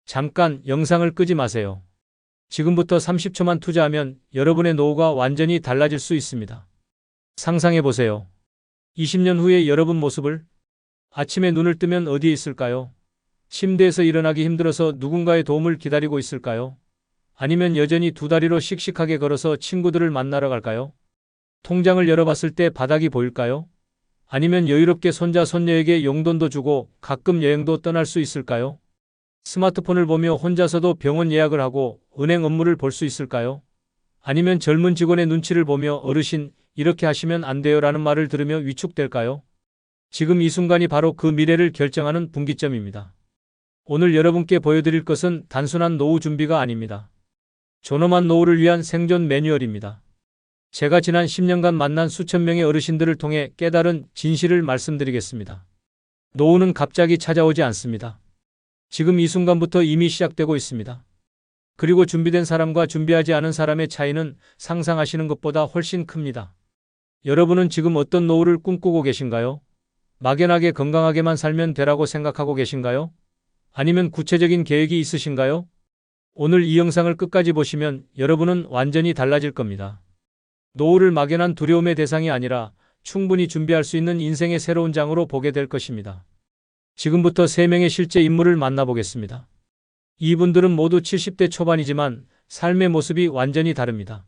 잠깐 영상을 끄지 마세요. 지금부터 30초만 투자하면 여러분의 노후가 완전히 달라질 수 있습니다. 상상해 보세요. 20년 후의 여러분 모습을. 아침에 눈을 뜨면 어디에 있을까요? 침대에서 일어나기 힘들어서 누군가의 도움을 기다리고 있을까요? 아니면 여전히 두 다리로 씩씩하게 걸어서 친구들을 만나러 갈까요? 통장을 열어봤을 때 바닥이 보일까요? 아니면 여유롭게 손자 손녀에게 용돈도 주고 가끔 여행도 떠날 수 있을까요? 스마트폰을 보며 혼자서도 병원 예약을 하고 은행 업무를 볼 수 있을까요? 아니면 젊은 직원의 눈치를 보며 어르신, 이렇게 하시면 안 돼요 라는 말을 들으며 위축될까요? 지금 이 순간이 바로 그 미래를 결정하는 분기점입니다. 오늘 여러분께 보여드릴 것은 단순한 노후 준비가 아닙니다. 존엄한 노후를 위한 생존 매뉴얼입니다. 제가 지난 10년간 만난 수천 명의 어르신들을 통해 깨달은 진실을 말씀드리겠습니다. 노후는 갑자기 찾아오지 않습니다. 지금 이 순간부터 이미 시작되고 있습니다. 그리고 준비된 사람과 준비하지 않은 사람의 차이는 상상하시는 것보다 훨씬 큽니다. 여러분은 지금 어떤 노후를 꿈꾸고 계신가요? 막연하게 건강하게만 살면 되라고 생각하고 계신가요? 아니면 구체적인 계획이 있으신가요? 오늘 이 영상을 끝까지 보시면 여러분은 완전히 달라질 겁니다. 노후를 막연한 두려움의 대상이 아니라 충분히 준비할 수 있는 인생의 새로운 장으로 보게 될 것입니다. 지금부터 3명의 실제 인물을 만나보겠습니다. 이분들은 모두 70대 초반이지만 삶의 모습이 완전히 다릅니다.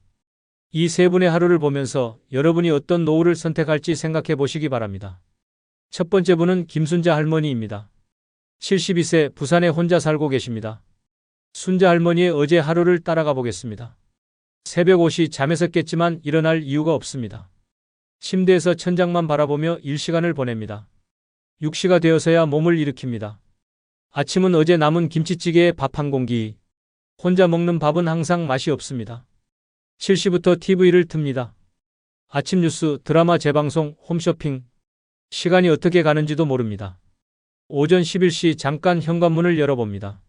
이 세 분의 하루를 보면서 여러분이 어떤 노후를 선택할지 생각해 보시기 바랍니다. 첫 번째 분은 김순자 할머니입니다. 72세 부산에 혼자 살고 계십니다. 순자 할머니의 어제 하루를 따라가 보겠습니다. 새벽 5시 잠에서 깼지만 일어날 이유가 없습니다. 침대에서 천장만 바라보며 일시간을 보냅니다. 6시가 되어서야 몸을 일으킵니다. 아침은 어제 남은 김치찌개에 밥 한 공기. 혼자 먹는 밥은 항상 맛이 없습니다. 7시부터 TV를 틉니다. 아침 뉴스, 드라마 재방송, 홈쇼핑. 시간이 어떻게 가는지도 모릅니다. 오전 11시 잠깐 현관문을 열어봅니다.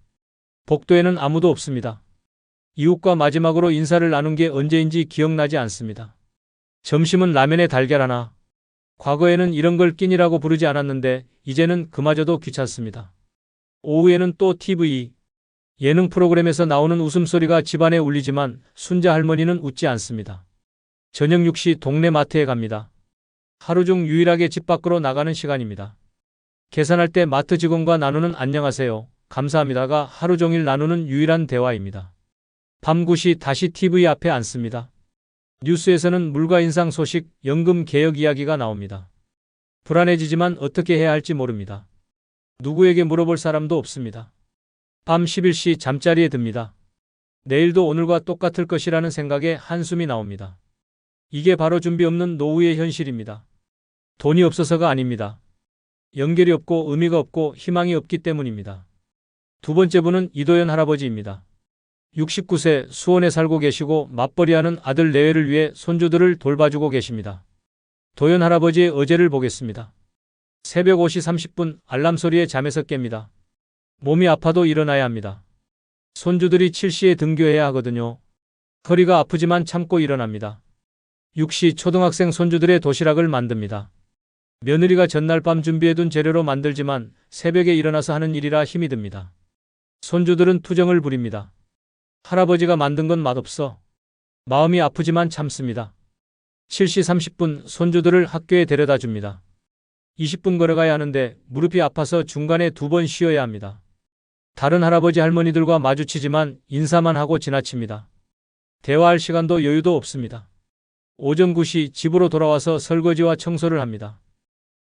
복도에는 아무도 없습니다. 이웃과 마지막으로 인사를 나눈 게 언제인지 기억나지 않습니다. 점심은 라면에 달걀 하나. 과거에는 이런 걸 끼니라고 부르지 않았는데 이제는 그마저도 귀찮습니다. 오후에는 또 TV. 예능 프로그램에서 나오는 웃음소리가 집안에 울리지만 순자 할머니는 웃지 않습니다. 저녁 6시 동네 마트에 갑니다. 하루 중 유일하게 집 밖으로 나가는 시간입니다. 계산할 때 마트 직원과 나누는 안녕하세요, 감사합니다가 하루 종일 나누는 유일한 대화입니다. 밤 9시 다시 TV 앞에 앉습니다. 뉴스에서는 물가 인상 소식, 연금 개혁 이야기가 나옵니다. 불안해지지만 어떻게 해야 할지 모릅니다. 누구에게 물어볼 사람도 없습니다. 밤 11시 잠자리에 듭니다. 내일도 오늘과 똑같을 것이라는 생각에 한숨이 나옵니다. 이게 바로 준비 없는 노후의 현실입니다. 돈이 없어서가 아닙니다. 연결이 없고 의미가 없고 희망이 없기 때문입니다. 두 번째 분은 이도현 할아버지입니다. 69세 수원에 살고 계시고 맞벌이하는 아들 내외를 위해 손주들을 돌봐주고 계십니다. 도현 할아버지의 어제를 보겠습니다. 새벽 5시 30분 알람 소리에 잠에서 깹니다. 몸이 아파도 일어나야 합니다. 손주들이 7시에 등교해야 하거든요. 허리가 아프지만 참고 일어납니다. 6시 초등학생 손주들의 도시락을 만듭니다. 며느리가 전날 밤 준비해둔 재료로 만들지만 새벽에 일어나서 하는 일이라 힘이 듭니다. 손주들은 투정을 부립니다. 할아버지가 만든 건 맛없어. 마음이 아프지만 참습니다. 7시 30분 손주들을 학교에 데려다 줍니다. 20분 걸어가야 하는데 무릎이 아파서 중간에 2번 쉬어야 합니다. 다른 할아버지 할머니들과 마주치지만 인사만 하고 지나칩니다. 대화할 시간도 여유도 없습니다. 오전 9시 집으로 돌아와서 설거지와 청소를 합니다.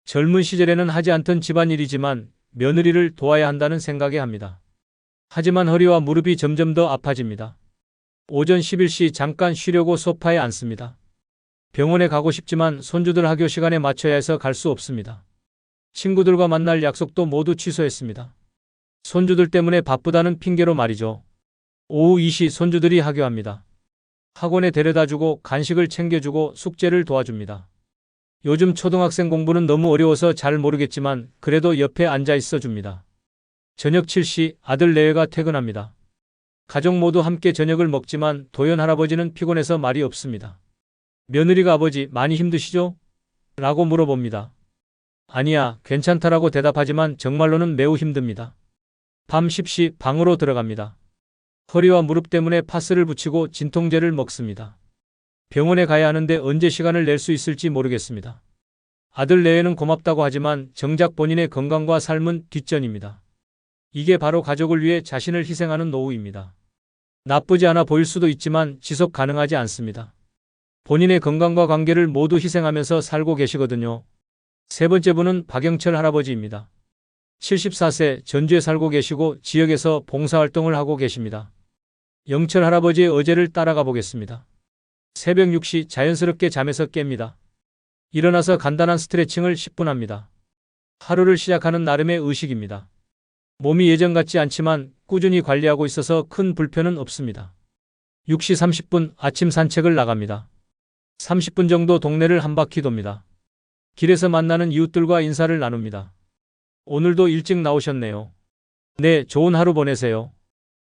젊은 시절에는 하지 않던 집안일이지만 며느리를 도와야 한다는 생각에 합니다. 하지만 허리와 무릎이 점점 더 아파집니다. 오전 11시 잠깐 쉬려고 소파에 앉습니다. 병원에 가고 싶지만 손주들 학교 시간에 맞춰야 해서 갈 수 없습니다. 친구들과 만날 약속도 모두 취소했습니다. 손주들 때문에 바쁘다는 핑계로 말이죠. 오후 2시 손주들이 하교합니다. 학원에 데려다주고 간식을 챙겨주고 숙제를 도와줍니다. 요즘 초등학생 공부는 너무 어려워서 잘 모르겠지만 그래도 옆에 앉아 있어 줍니다. 저녁 7시 아들 내외가 퇴근합니다. 가족 모두 함께 저녁을 먹지만 도현 할아버지는 피곤해서 말이 없습니다. 며느리가 아버지 많이 힘드시죠? 라고 물어봅니다. 아니야, 괜찮다라고 대답하지만 정말로는 매우 힘듭니다. 밤 10시 방으로 들어갑니다. 허리와 무릎 때문에 파스를 붙이고 진통제를 먹습니다. 병원에 가야 하는데 언제 시간을 낼 수 있을지 모르겠습니다. 아들 내외는 고맙다고 하지만 정작 본인의 건강과 삶은 뒷전입니다. 이게 바로 가족을 위해 자신을 희생하는 노후입니다. 나쁘지 않아 보일 수도 있지만 지속 가능하지 않습니다. 본인의 건강과 관계를 모두 희생하면서 살고 계시거든요. 세 번째 분은 박영철 할아버지입니다. 74세 전주에 살고 계시고 지역에서 봉사활동을 하고 계십니다. 영철 할아버지의 어제를 따라가 보겠습니다. 새벽 6시 자연스럽게 잠에서 깹니다. 일어나서 간단한 스트레칭을 10분 합니다. 하루를 시작하는 나름의 의식입니다. 몸이 예전 같지 않지만 꾸준히 관리하고 있어서 큰 불편은 없습니다. 6시 30분 아침 산책을 나갑니다. 30분 정도 동네를 한 바퀴 돕니다. 길에서 만나는 이웃들과 인사를 나눕니다. 오늘도 일찍 나오셨네요. 네, 좋은 하루 보내세요.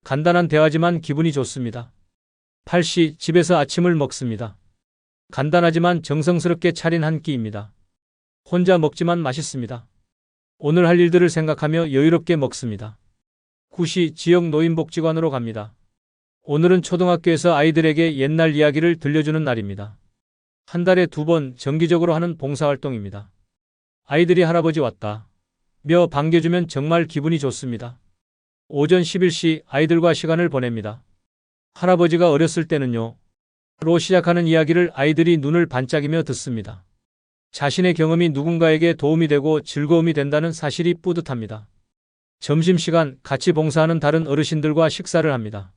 간단한 대화지만 기분이 좋습니다. 8시 집에서 아침을 먹습니다. 간단하지만 정성스럽게 차린 한 끼입니다. 혼자 먹지만 맛있습니다. 오늘 할 일들을 생각하며 여유롭게 먹습니다. 9시 지역 노인복지관으로 갑니다. 오늘은 초등학교에서 아이들에게 옛날 이야기를 들려주는 날입니다. 한 달에 2번 정기적으로 하는 봉사활동입니다. 아이들이 할아버지 왔다 며 반겨주면 정말 기분이 좋습니다. 오전 11시 아이들과 시간을 보냅니다. 할아버지가 어렸을 때는요 로 시작하는 이야기를 아이들이 눈을 반짝이며 듣습니다. 자신의 경험이 누군가에게 도움이 되고 즐거움이 된다는 사실이 뿌듯합니다. 점심시간 같이 봉사하는 다른 어르신들과 식사를 합니다.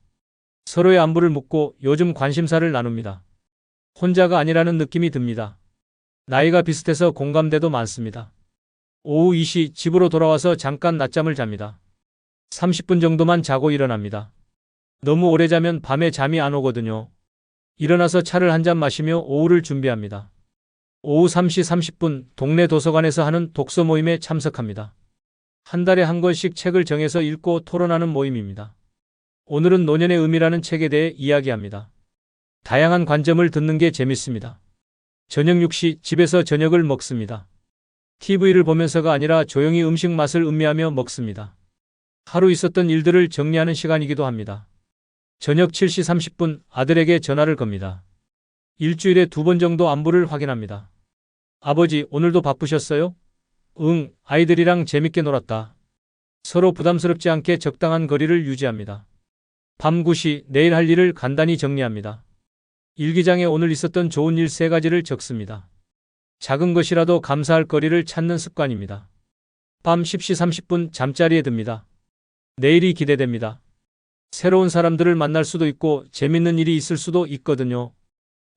서로의 안부를 묻고 요즘 관심사를 나눕니다. 혼자가 아니라는 느낌이 듭니다. 나이가 비슷해서 공감대도 많습니다. 오후 2시 집으로 돌아와서 잠깐 낮잠을 잡니다. 30분 정도만 자고 일어납니다. 너무 오래 자면 밤에 잠이 안 오거든요. 일어나서 차를 한 잔 마시며 오후를 준비합니다. 오후 3시 30분 동네 도서관에서 하는 독서 모임에 참석합니다. 한 달에 한 권씩 책을 정해서 읽고 토론하는 모임입니다. 오늘은 노년의 의미라는 책에 대해 이야기합니다. 다양한 관점을 듣는 게 재밌습니다. 저녁 6시 집에서 저녁을 먹습니다. TV를 보면서가 아니라 조용히 음식 맛을 음미하며 먹습니다. 하루 있었던 일들을 정리하는 시간이기도 합니다. 저녁 7시 30분 아들에게 전화를 겁니다. 일주일에 2번 정도 안부를 확인합니다. 아버지, 오늘도 바쁘셨어요? 응, 아이들이랑 재밌게 놀았다. 서로 부담스럽지 않게 적당한 거리를 유지합니다. 밤 9시 내일 할 일을 간단히 정리합니다. 일기장에 오늘 있었던 좋은 일 3가지를 적습니다. 작은 것이라도 감사할 거리를 찾는 습관입니다. 밤 10시 30분 잠자리에 듭니다. 내일이 기대됩니다. 새로운 사람들을 만날 수도 있고 재밌는 일이 있을 수도 있거든요.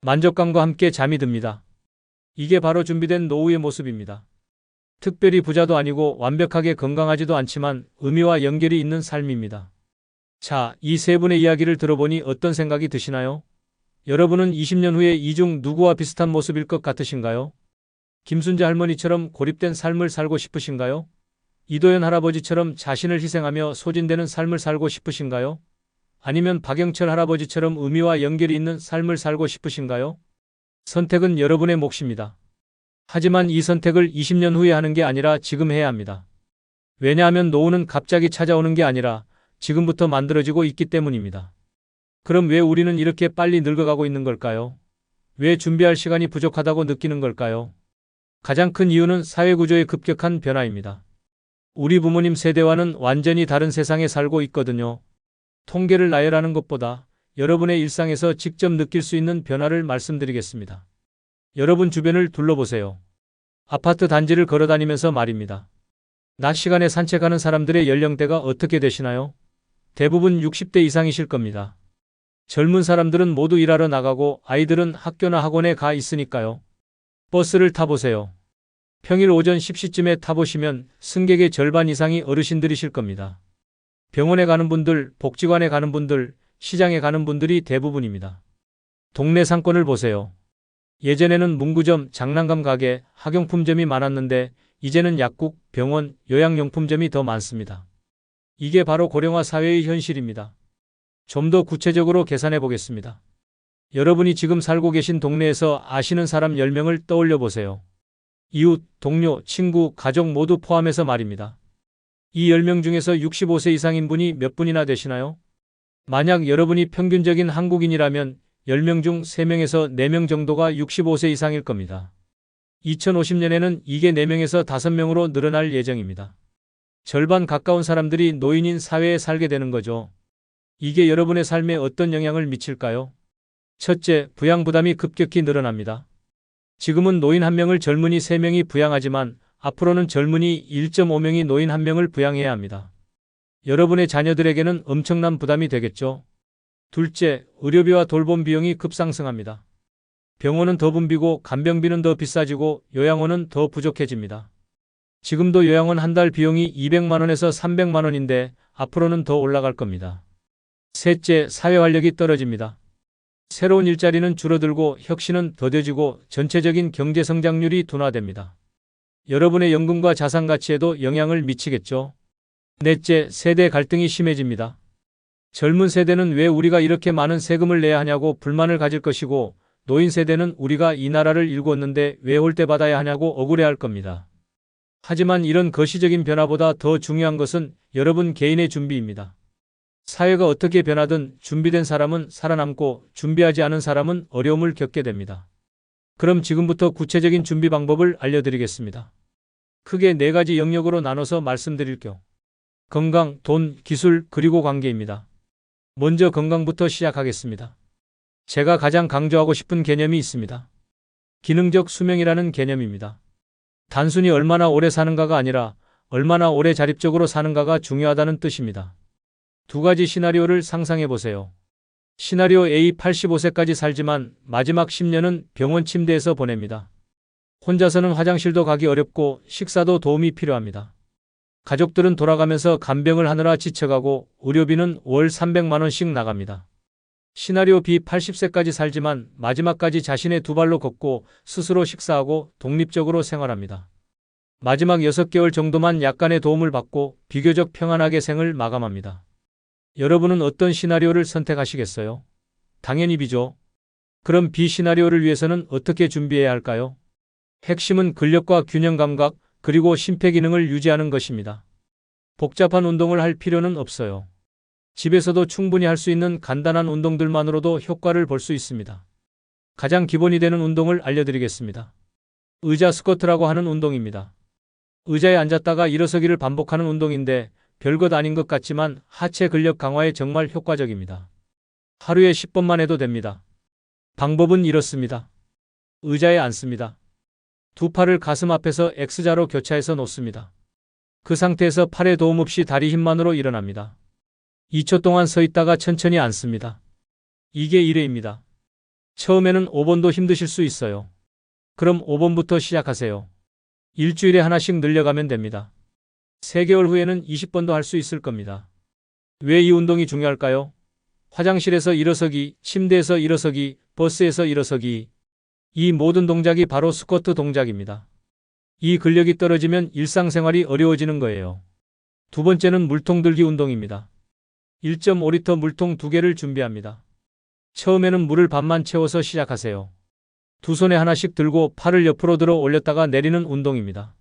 만족감과 함께 잠이 듭니다. 이게 바로 준비된 노후의 모습입니다. 특별히 부자도 아니고 완벽하게 건강하지도 않지만 의미와 연결이 있는 삶입니다. 자, 이 세 분의 이야기를 들어보니 어떤 생각이 드시나요? 여러분은 20년 후에 이 중 누구와 비슷한 모습일 것 같으신가요? 김순재 할머니처럼 고립된 삶을 살고 싶으신가요? 이도현 할아버지처럼 자신을 희생하며 소진되는 삶을 살고 싶으신가요? 아니면 박영철 할아버지처럼 의미와 연결이 있는 삶을 살고 싶으신가요? 선택은 여러분의 몫입니다. 하지만 이 선택을 20년 후에 하는 게 아니라 지금 해야 합니다. 왜냐하면 노후는 갑자기 찾아오는 게 아니라 지금부터 만들어지고 있기 때문입니다. 그럼 왜 우리는 이렇게 빨리 늙어가고 있는 걸까요? 왜 준비할 시간이 부족하다고 느끼는 걸까요? 가장 큰 이유는 사회구조의 급격한 변화입니다. 우리 부모님 세대와는 완전히 다른 세상에 살고 있거든요. 통계를 나열하는 것보다 여러분의 일상에서 직접 느낄 수 있는 변화를 말씀드리겠습니다. 여러분 주변을 둘러보세요. 아파트 단지를 걸어다니면서 말입니다. 낮 시간에 산책하는 사람들의 연령대가 어떻게 되시나요? 대부분 60대 이상이실 겁니다. 젊은 사람들은 모두 일하러 나가고 아이들은 학교나 학원에 가 있으니까요. 버스를 타보세요. 평일 오전 10시쯤에 타보시면 승객의 절반 이상이 어르신들이실 겁니다. 병원에 가는 분들, 복지관에 가는 분들, 시장에 가는 분들이 대부분입니다. 동네 상권을 보세요. 예전에는 문구점, 장난감 가게, 학용품점이 많았는데 이제는 약국, 병원, 요양용품점이 더 많습니다. 이게 바로 고령화 사회의 현실입니다. 좀 더 구체적으로 계산해 보겠습니다. 여러분이 지금 살고 계신 동네에서 아시는 사람 10명을 떠올려 보세요. 이웃, 동료, 친구, 가족 모두 포함해서 말입니다. 이 10명 중에서 65세 이상인 분이 몇 분이나 되시나요? 만약 여러분이 평균적인 한국인이라면 10명 중 3명에서 4명 정도가 65세 이상일 겁니다. 2050년에는 이게 4명에서 5명으로 늘어날 예정입니다. 절반 가까운 사람들이 노인인 사회에 살게 되는 거죠. 이게 여러분의 삶에 어떤 영향을 미칠까요? 첫째, 부양 부담이 급격히 늘어납니다. 지금은 노인 1명을 젊은이 3명이 부양하지만 앞으로는 젊은이 1.5명이 노인 1명을 부양해야 합니다. 여러분의 자녀들에게는 엄청난 부담이 되겠죠. 둘째, 의료비와 돌봄 비용이 급상승합니다. 병원은 더 붐비고 간병비는 더 비싸지고 요양원은 더 부족해집니다. 지금도 요양원 한 달 비용이 200만 원에서 300만 원인데 앞으로는 더 올라갈 겁니다. 셋째, 사회 활력이 떨어집니다. 새로운 일자리는 줄어들고 혁신은 더뎌지고 전체적인 경제 성장률이 둔화됩니다. 여러분의 연금과 자산 가치에도 영향을 미치겠죠. 넷째, 세대 갈등이 심해집니다. 젊은 세대는 왜 우리가 이렇게 많은 세금을 내야 하냐고 불만을 가질 것이고 노인 세대는 우리가 이 나라를 일구었는데 왜 홀대 받아야 하냐고 억울해할 겁니다. 하지만 이런 거시적인 변화보다 더 중요한 것은 여러분 개인의 준비입니다. 사회가 어떻게 변하든 준비된 사람은 살아남고 준비하지 않은 사람은 어려움을 겪게 됩니다. 그럼 지금부터 구체적인 준비 방법을 알려드리겠습니다. 크게 4가지 영역으로 나눠서 말씀드릴게요. 건강, 돈, 기술, 그리고 관계입니다. 먼저 건강부터 시작하겠습니다. 제가 가장 강조하고 싶은 개념이 있습니다. 기능적 수명이라는 개념입니다. 단순히 얼마나 오래 사는가가 아니라 얼마나 오래 자립적으로 사는가가 중요하다는 뜻입니다. 2가지 시나리오를 상상해 보세요. 시나리오 A, 85세까지 살지만 마지막 10년은 병원 침대에서 보냅니다. 혼자서는 화장실도 가기 어렵고 식사도 도움이 필요합니다. 가족들은 돌아가면서 간병을 하느라 지쳐가고 의료비는 월 300만 원씩 나갑니다. 시나리오 B, 80세까지 살지만 마지막까지 자신의 2발로 걷고 스스로 식사하고 독립적으로 생활합니다. 마지막 6개월 정도만 약간의 도움을 받고 비교적 평안하게 생을 마감합니다. 여러분은 어떤 시나리오를 선택하시겠어요? 당연히 B죠. 그럼 B 시나리오를 위해서는 어떻게 준비해야 할까요? 핵심은 근력과 균형 감각, 그리고 심폐 기능을 유지하는 것입니다. 복잡한 운동을 할 필요는 없어요. 집에서도 충분히 할 수 있는 간단한 운동들만으로도 효과를 볼 수 있습니다. 가장 기본이 되는 운동을 알려드리겠습니다. 의자 스쿼트라고 하는 운동입니다. 의자에 앉았다가 일어서기를 반복하는 운동인데 별것 아닌 것 같지만 하체 근력 강화에 정말 효과적입니다. 하루에 10번만 해도 됩니다. 방법은 이렇습니다. 의자에 앉습니다. 2 팔을 가슴 앞에서 X자로 교차해서 놓습니다. 그 상태에서 팔에 도움 없이 다리 힘만으로 일어납니다. 2초 동안 서 있다가 천천히 앉습니다. 이게 1회입니다. 처음에는 5번도 힘드실 수 있어요. 그럼 5번부터 시작하세요. 일주일에 하나씩 늘려가면 됩니다. 3개월 후에는 20번도 할 수 있을 겁니다. 왜 이 운동이 중요할까요? 화장실에서 일어서기, 침대에서 일어서기, 버스에서 일어서기. 이 모든 동작이 바로 스쿼트 동작입니다. 이 근력이 떨어지면 일상생활이 어려워지는 거예요. 2번째는 물통 들기 운동입니다. 1.5리터 물통 2개를 준비합니다. 처음에는 물을 반만 채워서 시작하세요. 2 손에 하나씩 들고 팔을 옆으로 들어 올렸다가 내리는 운동입니다.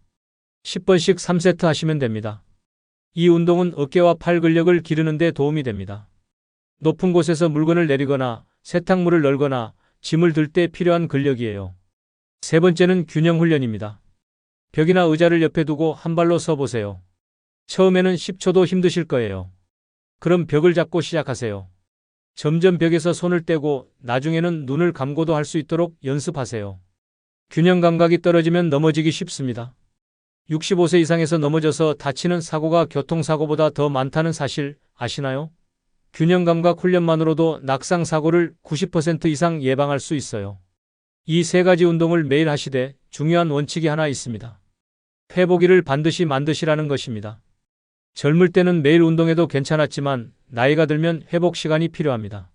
10번씩 3세트 하시면 됩니다. 이 운동은 어깨와 팔 근력을 기르는 데 도움이 됩니다. 높은 곳에서 물건을 내리거나 세탁물을 널거나 짐을 들 때 필요한 근력이에요. 3번째는 균형 훈련입니다. 벽이나 의자를 옆에 두고 한 발로 서 보세요. 처음에는 10초도 힘드실 거예요. 그럼 벽을 잡고 시작하세요. 점점 벽에서 손을 떼고 나중에는 눈을 감고도 할 수 있도록 연습하세요. 균형 감각이 떨어지면 넘어지기 쉽습니다. 65세 이상에서 넘어져서 다치는 사고가 교통사고보다 더 많다는 사실 아시나요? 균형 감각 훈련만으로도 낙상 사고를 90% 이상 예방할 수 있어요. 이 3가지 운동을 매일 하시되 중요한 원칙이 하나 있습니다. 회복일을 반드시 만드시라는 것입니다. 젊을 때는 매일 운동해도 괜찮았지만 나이가 들면 회복 시간이 필요합니다.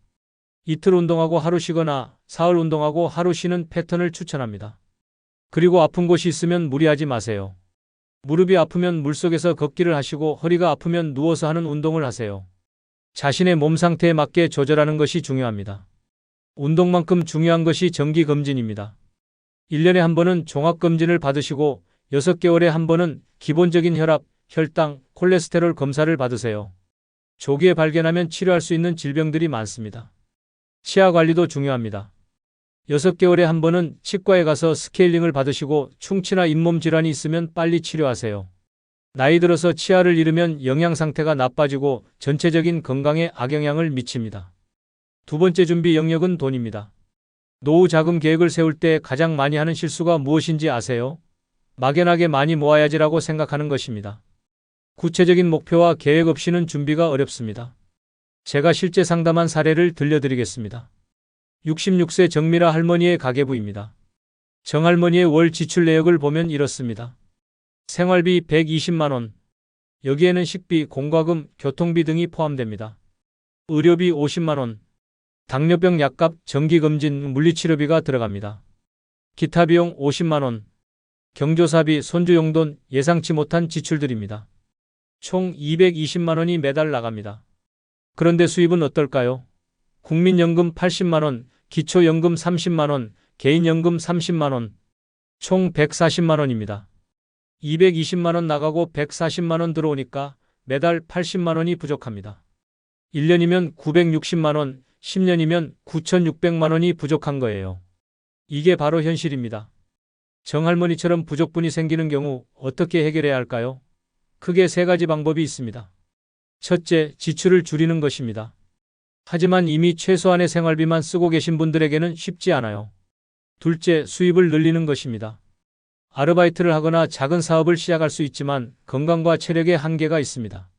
이틀 운동하고 하루 쉬거나 사흘 운동하고 하루 쉬는 패턴을 추천합니다. 그리고 아픈 곳이 있으면 무리하지 마세요. 무릎이 아프면 물속에서 걷기를 하시고 허리가 아프면 누워서 하는 운동을 하세요. 자신의 몸 상태에 맞게 조절하는 것이 중요합니다. 운동만큼 중요한 것이 정기검진입니다. 1년에 한 번은 종합검진을 받으시고 6개월에 한 번은 기본적인 혈압, 혈당, 콜레스테롤 검사를 받으세요. 조기에 발견하면 치료할 수 있는 질병들이 많습니다. 치아 관리도 중요합니다. 6개월에 한 번은 치과에 가서 스케일링을 받으시고 충치나 잇몸 질환이 있으면 빨리 치료하세요. 나이 들어서 치아를 잃으면 영양 상태가 나빠지고 전체적인 건강에 악영향을 미칩니다. 두 번째 준비 영역은 돈입니다. 노후 자금 계획을 세울 때 가장 많이 하는 실수가 무엇인지 아세요? 막연하게 많이 모아야지라고 생각하는 것입니다. 구체적인 목표와 계획 없이는 준비가 어렵습니다. 제가 실제 상담한 사례를 들려드리겠습니다. 66세 정미라 할머니의 가계부입니다. 정할머니의 월 지출 내역을 보면 이렇습니다. 생활비 120만원. 여기에는 식비, 공과금, 교통비 등이 포함됩니다. 의료비 50만원. 당뇨병 약값, 정기검진, 물리치료비가 들어갑니다. 기타 비용 50만원. 경조사비, 손주 용돈, 예상치 못한 지출들입니다. 총 220만원이 매달 나갑니다. 그런데 수입은 어떨까요? 국민연금 80만원, 기초연금 30만원, 개인연금 30만원, 총 140만원입니다. 220만원 나가고 140만원 들어오니까 매달 80만원이 부족합니다. 1년이면 960만원, 10년이면 9,600만원이 부족한 거예요. 이게 바로 현실입니다. 정할머니처럼 부족분이 생기는 경우 어떻게 해결해야 할까요? 크게 3가지 방법이 있습니다. 첫째, 지출을 줄이는 것입니다. 하지만 이미 최소한의 생활비만 쓰고 계신 분들에게는 쉽지 않아요. 둘째, 수입을 늘리는 것입니다. 아르바이트를 하거나 작은 사업을 시작할 수 있지만 건강과 체력에 한계가 있습니다.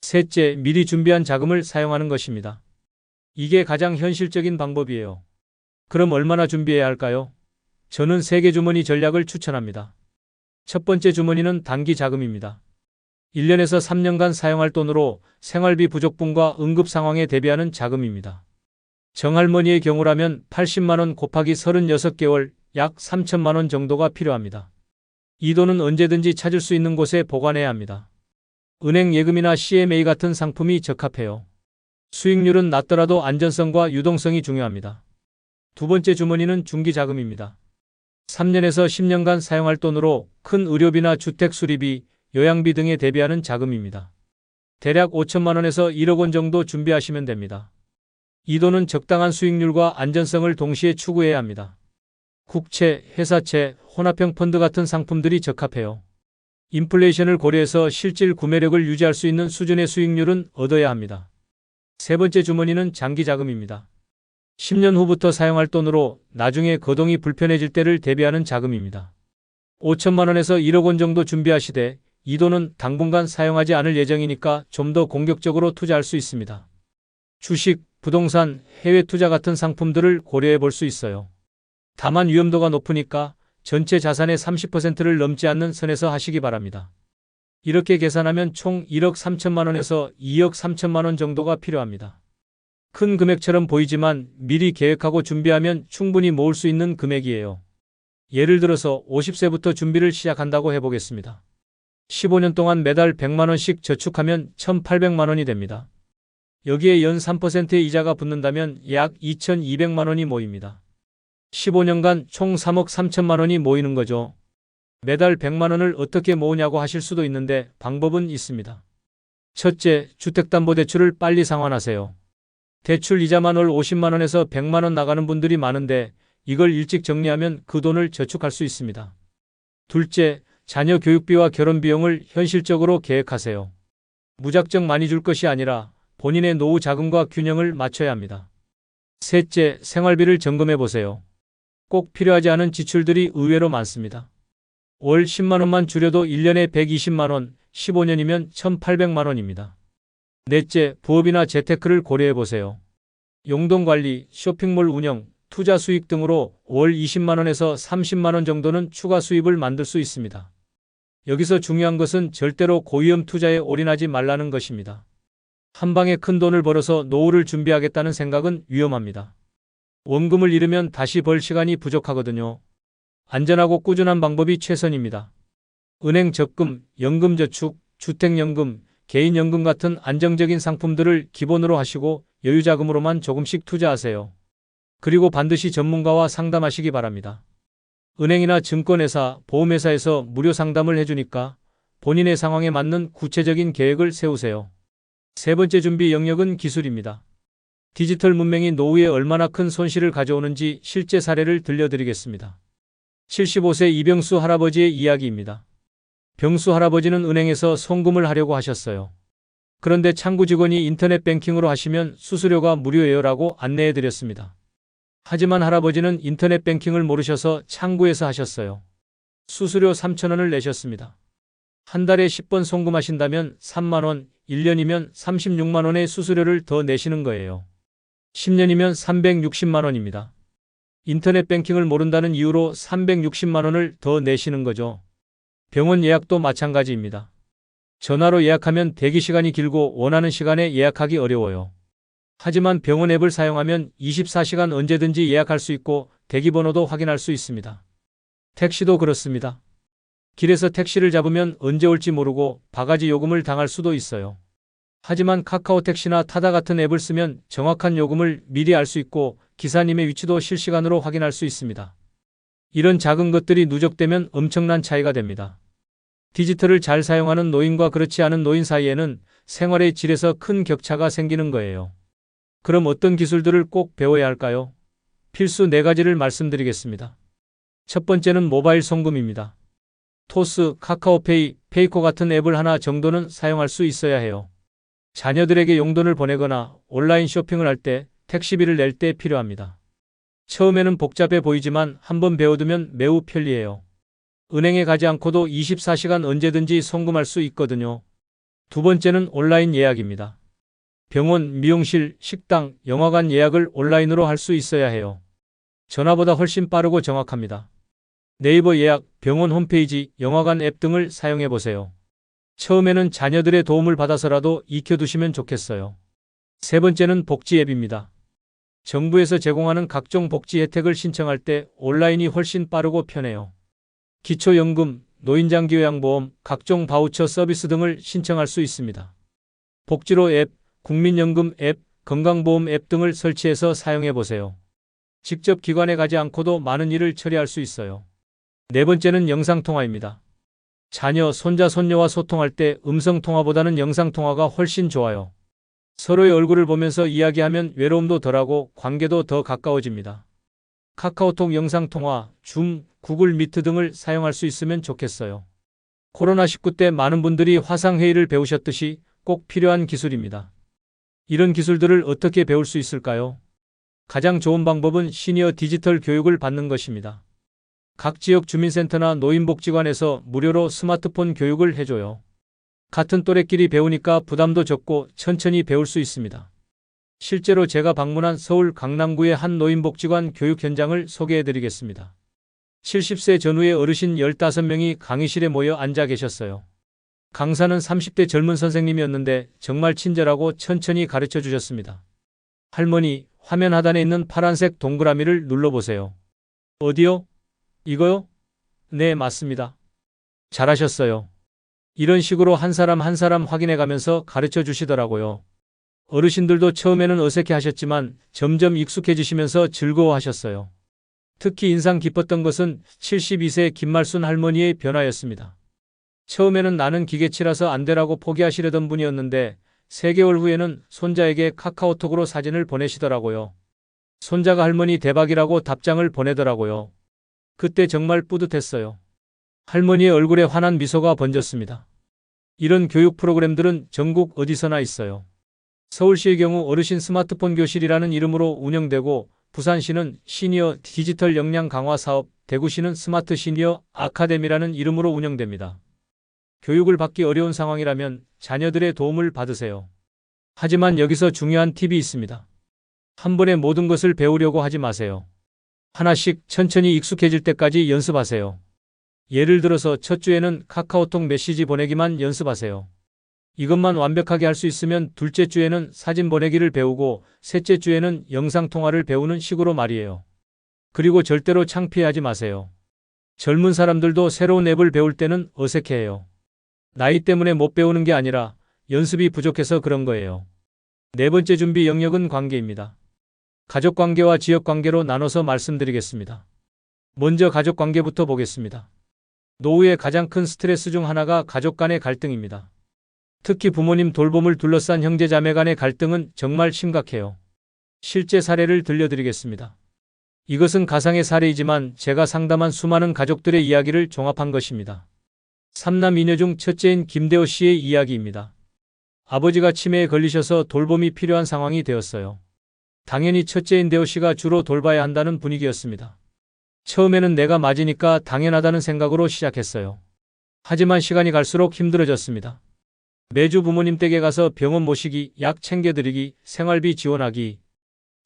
셋째, 미리 준비한 자금을 사용하는 것입니다. 이게 가장 현실적인 방법이에요. 그럼 얼마나 준비해야 할까요? 저는 3개 주머니 전략을 추천합니다. 첫 번째 주머니는 단기 자금입니다. 1년에서 3년간 사용할 돈으로 생활비 부족분과 응급 상황에 대비하는 자금입니다. 정할머니의 경우라면 80만원 곱하기 36개월 약 3천만원 정도가 필요합니다. 이 돈은 언제든지 찾을 수 있는 곳에 보관해야 합니다. 은행 예금이나 CMA 같은 상품이 적합해요. 수익률은 낮더라도 안전성과 유동성이 중요합니다. 두 번째 주머니는 중기자금입니다. 3년에서 10년간 사용할 돈으로 큰 의료비나 주택 수리비, 요양비 등에 대비하는 자금입니다. 대략 5천만 원에서 1억 원 정도 준비하시면 됩니다. 이 돈은 적당한 수익률과 안전성을 동시에 추구해야 합니다. 국채, 회사채, 혼합형 펀드 같은 상품들이 적합해요. 인플레이션을 고려해서 실질 구매력을 유지할 수 있는 수준의 수익률은 얻어야 합니다. 세 번째 주머니는 장기자금입니다. 10년 후부터 사용할 돈으로 나중에 거동이 불편해질 때를 대비하는 자금입니다. 5천만 원에서 1억 원 정도 준비하시되 이 돈은 당분간 사용하지 않을 예정이니까 좀 더 공격적으로 투자할 수 있습니다. 주식, 부동산, 해외 투자 같은 상품들을 고려해 볼 수 있어요. 다만 위험도가 높으니까 전체 자산의 30%를 넘지 않는 선에서 하시기 바랍니다. 이렇게 계산하면 총 1억 3천만 원에서 2억 3천만 원 정도가 필요합니다. 큰 금액처럼 보이지만 미리 계획하고 준비하면 충분히 모을 수 있는 금액이에요. 예를 들어서 50세부터 준비를 시작한다고 해보겠습니다. 15년 동안 매달 100만 원씩 저축하면 1,800만 원이 됩니다. 여기에 연 3%의 이자가 붙는다면 약 2,200만 원이 모입니다. 15년간 총 3억 3천만 원이 모이는 거죠. 매달 100만 원을 어떻게 모으냐고 하실 수도 있는데 방법은 있습니다. 첫째, 주택담보대출을 빨리 상환하세요. 대출 이자만 월 50만 원에서 100만 원 나가는 분들이 많은데 이걸 일찍 정리하면 그 돈을 저축할 수 있습니다. 둘째, 자녀 교육비와 결혼비용을 현실적으로 계획하세요. 무작정 많이 줄 것이 아니라 본인의 노후 자금과 균형을 맞춰야 합니다. 셋째, 생활비를 점검해 보세요. 꼭 필요하지 않은 지출들이 의외로 많습니다. 월 10만 원만 줄여도 1년에 120만 원, 15년이면 1,800만 원입니다. 넷째, 부업이나 재테크를 고려해 보세요. 용돈 관리, 쇼핑몰 운영, 투자 수익 등으로 월 20만 원에서 30만 원 정도는 추가 수입을 만들 수 있습니다. 여기서 중요한 것은 절대로 고위험 투자에 올인하지 말라는 것입니다. 한 방에 큰 돈을 벌어서 노후를 준비하겠다는 생각은 위험합니다. 원금을 잃으면 다시 벌 시간이 부족하거든요. 안전하고 꾸준한 방법이 최선입니다. 은행 적금, 연금저축, 주택연금, 개인연금 같은 안정적인 상품들을 기본으로 하시고 여유자금으로만 조금씩 투자하세요. 그리고 반드시 전문가와 상담하시기 바랍니다. 은행이나 증권회사, 보험회사에서 무료 상담을 해주니까 본인의 상황에 맞는 구체적인 계획을 세우세요. 세 번째 준비 영역은 기술입니다. 디지털 문맹이 노후에 얼마나 큰 손실을 가져오는지 실제 사례를 들려드리겠습니다. 75세 이병수 할아버지의 이야기입니다. 병수 할아버지는 은행에서 송금을 하려고 하셨어요. 그런데 창구 직원이 인터넷 뱅킹으로 하시면 수수료가 무료예요라고 안내해 드렸습니다. 하지만 할아버지는 인터넷 뱅킹을 모르셔서 창구에서 하셨어요. 수수료 3,000원을 내셨습니다. 한 달에 10번 송금하신다면 3만 원, 1년이면 36만 원의 수수료를 더 내시는 거예요. 10년이면 360만 원입니다. 인터넷 뱅킹을 모른다는 이유로 360만 원을 더 내시는 거죠. 병원 예약도 마찬가지입니다. 전화로 예약하면 대기 시간이 길고 원하는 시간에 예약하기 어려워요. 하지만 병원 앱을 사용하면 24시간 언제든지 예약할 수 있고 대기번호도 확인할 수 있습니다. 택시도 그렇습니다. 길에서 택시를 잡으면 언제 올지 모르고 바가지 요금을 당할 수도 있어요. 하지만 카카오 택시나 타다 같은 앱을 쓰면 정확한 요금을 미리 알 수 있고 기사님의 위치도 실시간으로 확인할 수 있습니다. 이런 작은 것들이 누적되면 엄청난 차이가 됩니다. 디지털을 잘 사용하는 노인과 그렇지 않은 노인 사이에는 생활의 질에서 큰 격차가 생기는 거예요. 그럼 어떤 기술들을 꼭 배워야 할까요? 필수 4가지를 말씀드리겠습니다. 첫 번째는 모바일 송금입니다. 토스, 카카오페이, 페이코 같은 앱을 하나 정도는 사용할 수 있어야 해요. 자녀들에게 용돈을 보내거나 온라인 쇼핑을 할 때, 택시비를 낼 때 필요합니다. 처음에는 복잡해 보이지만 한번 배워두면 매우 편리해요. 은행에 가지 않고도 24시간 언제든지 송금할 수 있거든요. 두 번째는 온라인 예약입니다. 병원, 미용실, 식당, 영화관 예약을 온라인으로 할 수 있어야 해요. 전화보다 훨씬 빠르고 정확합니다. 네이버 예약, 병원 홈페이지, 영화관 앱 등을 사용해 보세요. 처음에는 자녀들의 도움을 받아서라도 익혀두시면 좋겠어요. 세 번째는 복지 앱입니다. 정부에서 제공하는 각종 복지 혜택을 신청할 때 온라인이 훨씬 빠르고 편해요. 기초연금, 노인장기요양보험, 각종 바우처 서비스 등을 신청할 수 있습니다. 복지로 앱, 국민연금 앱, 건강보험 앱 등을 설치해서 사용해 보세요. 직접 기관에 가지 않고도 많은 일을 처리할 수 있어요. 네 번째는 영상통화입니다. 자녀, 손자, 손녀와 소통할 때 음성통화보다는 영상통화가 훨씬 좋아요. 서로의 얼굴을 보면서 이야기하면 외로움도 덜하고 관계도 더 가까워집니다. 카카오톡 영상통화, 줌, 구글 미트 등을 사용할 수 있으면 좋겠어요. 코로나19 때 많은 분들이 화상회의를 배우셨듯이 꼭 필요한 기술입니다. 이런 기술들을 어떻게 배울 수 있을까요? 가장 좋은 방법은 시니어 디지털 교육을 받는 것입니다. 각 지역 주민센터나 노인복지관에서 무료로 스마트폰 교육을 해줘요. 같은 또래끼리 배우니까 부담도 적고 천천히 배울 수 있습니다. 실제로 제가 방문한 서울 강남구의 한 노인복지관 교육 현장을 소개해드리겠습니다. 70세 전후의 어르신 15명이 강의실에 모여 앉아 계셨어요. 강사는 30대 젊은 선생님이었는데 정말 친절하고 천천히 가르쳐 주셨습니다. 할머니, 화면 하단에 있는 파란색 동그라미를 눌러보세요. 어디요? 이거요? 네, 맞습니다. 잘하셨어요. 이런 식으로 한 사람 한 사람 확인해 가면서 가르쳐 주시더라고요. 어르신들도 처음에는 어색해 하셨지만 점점 익숙해지시면서 즐거워하셨어요. 특히 인상 깊었던 것은 72세 김말순 할머니의 변화였습니다. 처음에는 나는 기계치라서 안 되라고 포기하시려던 분이었는데 3개월 후에는 손자에게 카카오톡으로 사진을 보내시더라고요. 손자가 할머니 대박이라고 답장을 보내더라고요. 그때 정말 뿌듯했어요. 할머니의 얼굴에 환한 미소가 번졌습니다. 이런 교육 프로그램들은 전국 어디서나 있어요. 서울시의 경우 어르신 스마트폰 교실이라는 이름으로 운영되고 부산시는 시니어 디지털 역량 강화 사업, 대구시는 스마트 시니어 아카데미라는 이름으로 운영됩니다. 교육을 받기 어려운 상황이라면 자녀들의 도움을 받으세요. 하지만 여기서 중요한 팁이 있습니다. 한 번에 모든 것을 배우려고 하지 마세요. 하나씩 천천히 익숙해질 때까지 연습하세요. 예를 들어서 첫 주에는 카카오톡 메시지 보내기만 연습하세요. 이것만 완벽하게 할 수 있으면 둘째 주에는 사진 보내기를 배우고 셋째 주에는 영상통화를 배우는 식으로 말이에요. 그리고 절대로 창피하지 마세요. 젊은 사람들도 새로운 앱을 배울 때는 어색해해요. 나이 때문에 못 배우는 게 아니라 연습이 부족해서 그런 거예요. 네 번째 준비 영역은 관계입니다. 가족관계와 지역관계로 나눠서 말씀드리겠습니다. 먼저 가족관계부터 보겠습니다. 노후의 가장 큰 스트레스 중 하나가 가족 간의 갈등입니다. 특히 부모님 돌봄을 둘러싼 형제자매 간의 갈등은 정말 심각해요. 실제 사례를 들려드리겠습니다. 이것은 가상의 사례이지만 제가 상담한 수많은 가족들의 이야기를 종합한 것입니다. 3남 2녀 중 첫째인 김대호 씨의 이야기입니다. 아버지가 치매에 걸리셔서 돌봄이 필요한 상황이 되었어요. 당연히 첫째인 대호 씨가 주로 돌봐야 한다는 분위기였습니다. 처음에는 내가 맞으니까 당연하다는 생각으로 시작했어요. 하지만 시간이 갈수록 힘들어졌습니다. 매주 부모님 댁에 가서 병원 모시기, 약 챙겨드리기, 생활비 지원하기.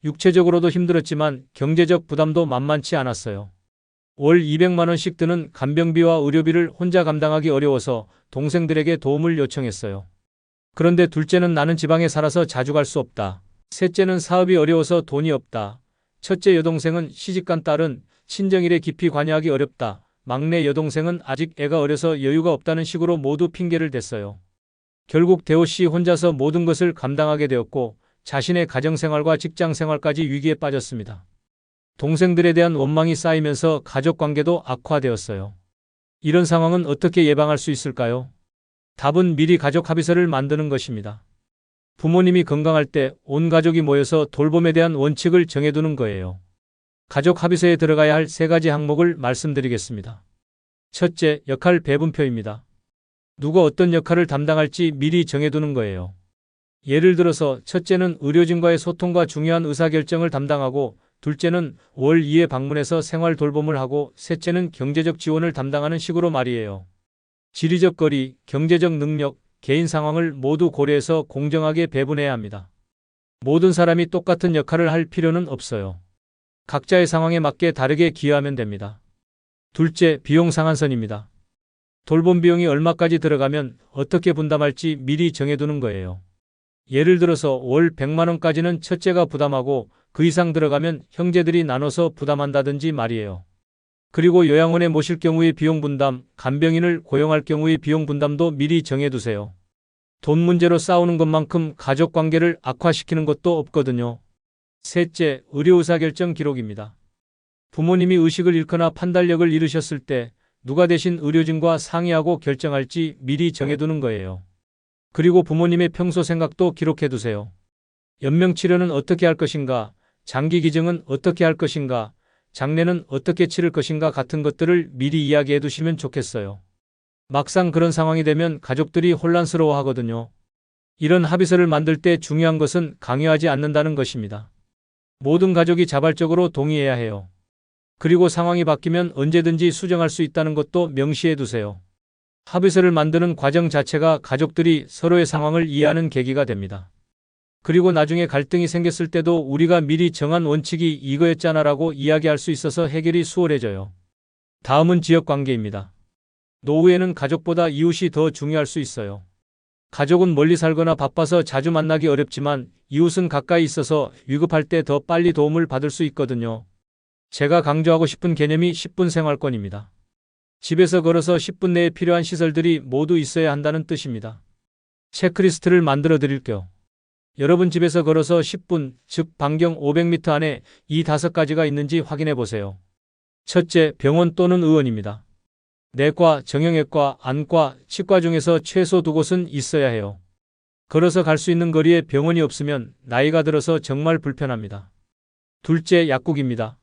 육체적으로도 힘들었지만 경제적 부담도 만만치 않았어요. 월 200만 원씩 드는 간병비와 의료비를 혼자 감당하기 어려워서 동생들에게 도움을 요청했어요. 그런데 둘째는 나는 지방에 살아서 자주 갈 수 없다. 셋째는 사업이 어려워서 돈이 없다. 첫째 여동생은 시집간 딸은 친정일에 깊이 관여하기 어렵다. 막내 여동생은 아직 애가 어려서 여유가 없다는 식으로 모두 핑계를 댔어요. 결국 대호 씨 혼자서 모든 것을 감당하게 되었고 자신의 가정생활과 직장생활까지 위기에 빠졌습니다. 동생들에 대한 원망이 쌓이면서 가족관계도 악화되었어요. 이런 상황은 어떻게 예방할 수 있을까요? 답은 미리 가족 합의서를 만드는 것입니다. 부모님이 건강할 때 온 가족이 모여서 돌봄에 대한 원칙을 정해두는 거예요. 가족 합의서에 들어가야 할 3가지 항목을 말씀드리겠습니다. 첫째, 역할 배분표입니다. 누가 어떤 역할을 담당할지 미리 정해두는 거예요. 예를 들어서 첫째는 의료진과의 소통과 중요한 의사결정을 담당하고 둘째는 월 2회 방문해서 생활 돌봄을 하고 셋째는 경제적 지원을 담당하는 식으로 말이에요. 지리적 거리, 경제적 능력, 개인 상황을 모두 고려해서 공정하게 배분해야 합니다. 모든 사람이 똑같은 역할을 할 필요는 없어요. 각자의 상황에 맞게 다르게 기여하면 됩니다. 둘째, 비용 상한선입니다. 돌봄 비용이 얼마까지 들어가면 어떻게 분담할지 미리 정해두는 거예요. 예를 들어서 월 100만 원까지는 첫째가 부담하고 그 이상 들어가면 형제들이 나눠서 부담한다든지 말이에요. 그리고 요양원에 모실 경우의 비용 분담, 간병인을 고용할 경우의 비용 분담도 미리 정해두세요. 돈 문제로 싸우는 것만큼 가족 관계를 악화시키는 것도 없거든요. 셋째, 의료의사결정 기록입니다. 부모님이 의식을 잃거나 판단력을 잃으셨을 때 누가 대신 의료진과 상의하고 결정할지 미리 정해두는 거예요. 그리고 부모님의 평소 생각도 기록해두세요. 연명치료는 어떻게 할 것인가, 장기 기증은 어떻게 할 것인가, 장례는 어떻게 치를 것인가 같은 것들을 미리 이야기해 두시면 좋겠어요. 막상 그런 상황이 되면 가족들이 혼란스러워 하거든요. 이런 합의서를 만들 때 중요한 것은 강요하지 않는다는 것입니다. 모든 가족이 자발적으로 동의해야 해요. 그리고 상황이 바뀌면 언제든지 수정할 수 있다는 것도 명시해 두세요. 합의서를 만드는 과정 자체가 가족들이 서로의 상황을 이해하는 계기가 됩니다. 그리고 나중에 갈등이 생겼을 때도 우리가 미리 정한 원칙이 이거였잖아라고 이야기할 수 있어서 해결이 수월해져요. 다음은 지역관계입니다. 노후에는 가족보다 이웃이 더 중요할 수 있어요. 가족은 멀리 살거나 바빠서 자주 만나기 어렵지만 이웃은 가까이 있어서 위급할 때 더 빨리 도움을 받을 수 있거든요. 제가 강조하고 싶은 개념이 10분 생활권입니다. 집에서 걸어서 10분 내에 필요한 시설들이 모두 있어야 한다는 뜻입니다. 체크리스트를 만들어 드릴게요. 여러분 집에서 걸어서 10분, 즉 반경 500m 안에 이 5가지가 있는지 확인해 보세요. 첫째, 병원 또는 의원입니다. 내과, 정형외과, 안과, 치과 중에서 최소 2곳은 있어야 해요. 걸어서 갈 수 있는 거리에 병원이 없으면 나이가 들어서 정말 불편합니다. 둘째, 약국입니다.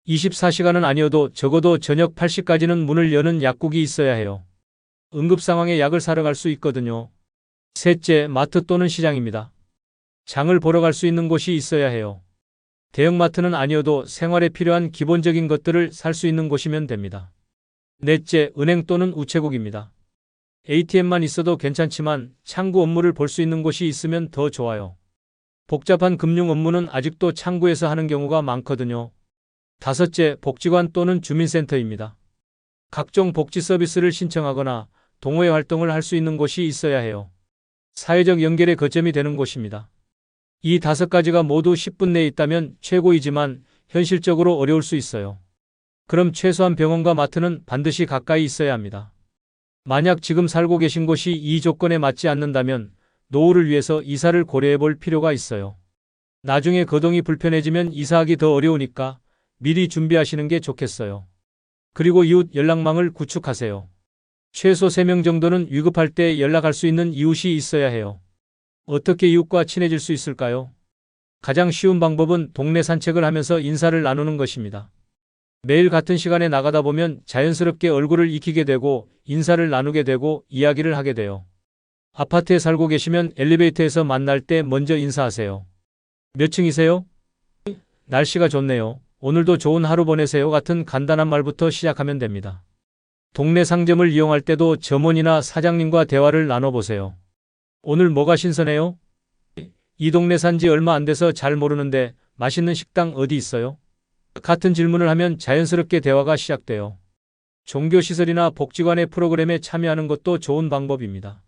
24시간은 아니어도 적어도 저녁 8시까지는 문을 여는 약국이 있어야 해요. 응급 상황에 약을 사러 갈 수 있거든요. 셋째, 마트 또는 시장입니다. 장을 보러 갈 수 있는 곳이 있어야 해요. 대형마트는 아니어도 생활에 필요한 기본적인 것들을 살 수 있는 곳이면 됩니다. 넷째, 은행 또는 우체국입니다. ATM만 있어도 괜찮지만 창구 업무를 볼 수 있는 곳이 있으면 더 좋아요. 복잡한 금융 업무는 아직도 창구에서 하는 경우가 많거든요. 다섯째, 복지관 또는 주민센터입니다. 각종 복지 서비스를 신청하거나 동호회 활동을 할 수 있는 곳이 있어야 해요. 사회적 연결의 거점이 되는 곳입니다. 이 5가지가 모두 10분 내에 있다면 최고이지만 현실적으로 어려울 수 있어요. 그럼 최소한 병원과 마트는 반드시 가까이 있어야 합니다. 만약 지금 살고 계신 곳이 이 조건에 맞지 않는다면 노후를 위해서 이사를 고려해 볼 필요가 있어요. 나중에 거동이 불편해지면 이사하기 더 어려우니까 미리 준비하시는 게 좋겠어요. 그리고 이웃 연락망을 구축하세요. 최소 3명 정도는 위급할 때 연락할 수 있는 이웃이 있어야 해요. 어떻게 이웃과 친해질 수 있을까요? 가장 쉬운 방법은 동네 산책을 하면서 인사를 나누는 것입니다. 매일 같은 시간에 나가다 보면 자연스럽게 얼굴을 익히게 되고 인사를 나누게 되고 이야기를 하게 돼요. 아파트에 살고 계시면 엘리베이터에서 만날 때 먼저 인사하세요. 몇 층이세요? 날씨가 좋네요. 오늘도 좋은 하루 보내세요 같은 간단한 말부터 시작하면 됩니다. 동네 상점을 이용할 때도 점원이나 사장님과 대화를 나눠보세요. 오늘 뭐가 신선해요? 이 동네 산지 얼마 안 돼서 잘 모르는데 맛있는 식당 어디 있어요? 같은 질문을 하면 자연스럽게 대화가 시작돼요. 종교시설이나 복지관의 프로그램에 참여하는 것도 좋은 방법입니다.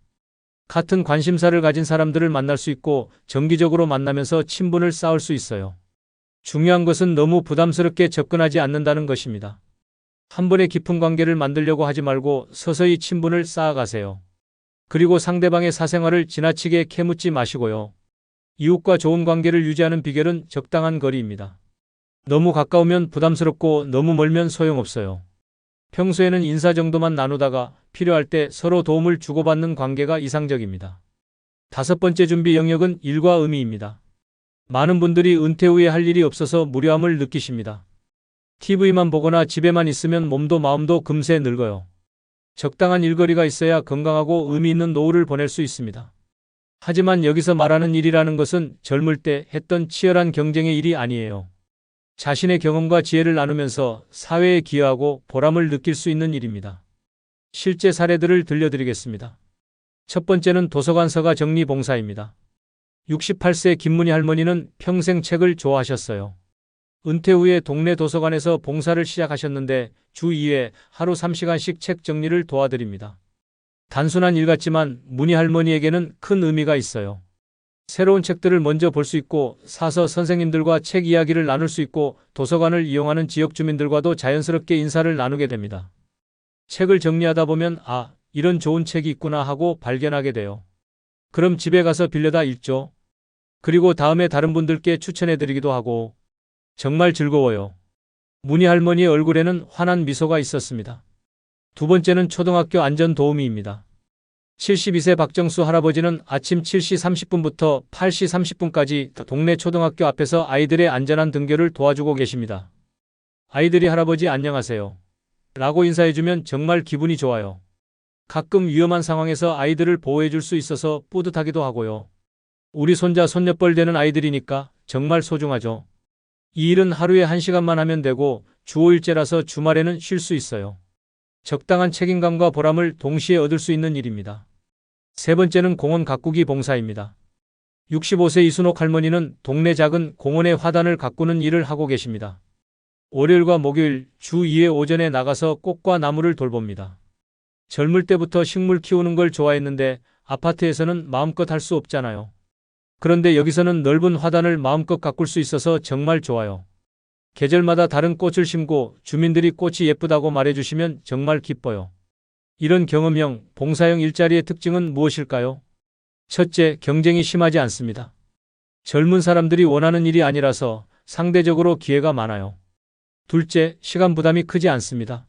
같은 관심사를 가진 사람들을 만날 수 있고 정기적으로 만나면서 친분을 쌓을 수 있어요. 중요한 것은 너무 부담스럽게 접근하지 않는다는 것입니다. 한 번에 깊은 관계를 만들려고 하지 말고 서서히 친분을 쌓아가세요. 그리고 상대방의 사생활을 지나치게 캐묻지 마시고요. 이웃과 좋은 관계를 유지하는 비결은 적당한 거리입니다. 너무 가까우면 부담스럽고 너무 멀면 소용없어요. 평소에는 인사 정도만 나누다가 필요할 때 서로 도움을 주고받는 관계가 이상적입니다. 5번째 준비 영역은 일과 의미입니다. 많은 분들이 은퇴 후에 할 일이 없어서 무료함을 느끼십니다. TV만 보거나 집에만 있으면 몸도 마음도 금세 늙어요. 적당한 일거리가 있어야 건강하고 의미 있는 노후를 보낼 수 있습니다. 하지만 여기서 말하는 일이라는 것은 젊을 때 했던 치열한 경쟁의 일이 아니에요. 자신의 경험과 지혜를 나누면서 사회에 기여하고 보람을 느낄 수 있는 일입니다. 실제 사례들을 들려드리겠습니다. 첫 번째는 도서관 서가 정리 봉사입니다. 68세 김문희 할머니는 평생 책을 좋아하셨어요. 은퇴 후에 동네 도서관에서 봉사를 시작하셨는데 주 2회 하루 3시간씩 책 정리를 도와드립니다. 단순한 일 같지만 문희 할머니에게는 큰 의미가 있어요. 새로운 책들을 먼저 볼 수 있고 사서 선생님들과 책 이야기를 나눌 수 있고 도서관을 이용하는 지역 주민들과도 자연스럽게 인사를 나누게 됩니다. 책을 정리하다 보면 아, 이런 좋은 책이 있구나 하고 발견하게 돼요. 그럼 집에 가서 빌려다 읽죠. 그리고 다음에 다른 분들께 추천해드리기도 하고 정말 즐거워요. 문희 할머니의 얼굴에는 환한 미소가 있었습니다. 두 번째는 초등학교 안전도우미입니다. 72세 박정수 할아버지는 아침 7시 30분부터 8시 30분까지 동네 초등학교 앞에서 아이들의 안전한 등교를 도와주고 계십니다. 아이들이 할아버지 안녕하세요 라고 인사해주면 정말 기분이 좋아요. 가끔 위험한 상황에서 아이들을 보호해줄 수 있어서 뿌듯하기도 하고요. 우리 손자 손녀뻘 되는 아이들이니까 정말 소중하죠. 이 일은 하루에 1시간만 하면 되고 주 5일째라서 주말에는 쉴 수 있어요. 적당한 책임감과 보람을 동시에 얻을 수 있는 일입니다. 세 번째는 공원 가꾸기 봉사입니다. 65세 이순옥 할머니는 동네 작은 공원의 화단을 가꾸는 일을 하고 계십니다. 월요일과 목요일 주 2회 오전에 나가서 꽃과 나무를 돌봅니다. 젊을 때부터 식물 키우는 걸 좋아했는데 아파트에서는 마음껏 할 수 없잖아요. 그런데 여기서는 넓은 화단을 마음껏 가꿀 수 있어서 정말 좋아요. 계절마다 다른 꽃을 심고 주민들이 꽃이 예쁘다고 말해주시면 정말 기뻐요. 이런 경험형, 봉사형 일자리의 특징은 무엇일까요? 첫째, 경쟁이 심하지 않습니다. 젊은 사람들이 원하는 일이 아니라서 상대적으로 기회가 많아요. 둘째, 시간 부담이 크지 않습니다.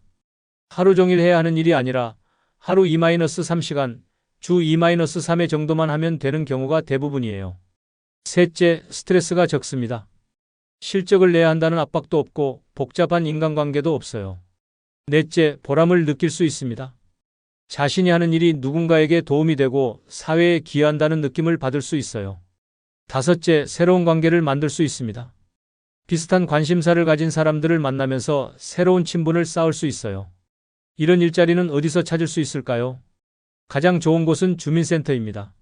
하루 종일 해야 하는 일이 아니라 하루 2-3시간, 주 2-3회 정도만 하면 되는 경우가 대부분이에요. 셋째, 스트레스가 적습니다. 실적을 내야 한다는 압박도 없고 복잡한 인간관계도 없어요. 넷째, 보람을 느낄 수 있습니다. 자신이 하는 일이 누군가에게 도움이 되고 사회에 기여한다는 느낌을 받을 수 있어요. 다섯째, 새로운 관계를 만들 수 있습니다. 비슷한 관심사를 가진 사람들을 만나면서 새로운 친분을 쌓을 수 있어요. 이런 일자리는 어디서 찾을 수 있을까요? 가장 좋은 곳은 주민센터입니다.